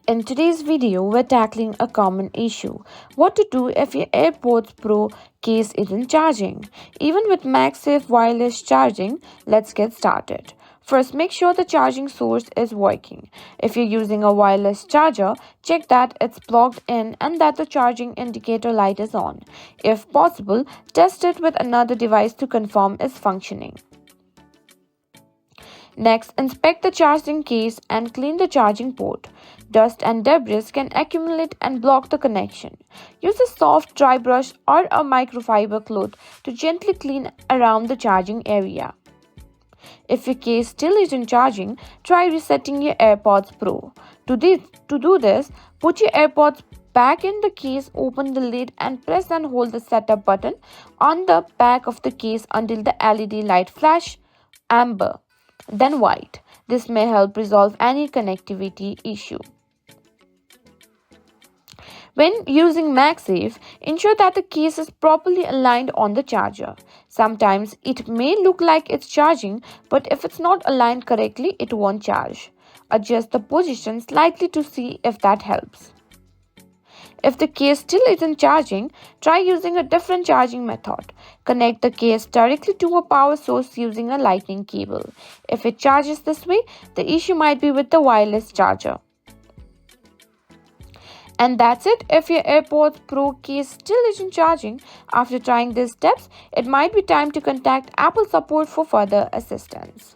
In today's video, we're tackling a common issue: what to do if your AirPods Pro case isn't charging. Even with MagSafe wireless charging, let's get started. First, make sure the charging source is working. If you're using a wireless charger, check that it's plugged in and that the charging indicator light is on. If possible, test it with another device to confirm it's functioning. Next, inspect the charging case and clean the charging port. Dust and debris can accumulate and block the connection. Use a soft dry brush or a microfiber cloth to gently clean around the charging area. If your case still isn't charging, try resetting your AirPods Pro. To do this, put your AirPods back in the case, open the lid and press and hold the setup button on the back of the case until the LED light flash amber, then white. This may help resolve any connectivity issue. When using MagSafe, ensure that the case is properly aligned on the charger. Sometimes it may look like it's charging, but if it's not aligned correctly, it won't charge. Adjust the position slightly to see if that helps. If the case still isn't charging, try using a different charging method. Connect the case directly to a power source using a lightning cable. If it charges this way, the issue might be with the wireless charger. And that's it. If your AirPods Pro case still isn't charging after trying these steps, it might be time to contact Apple support for further assistance.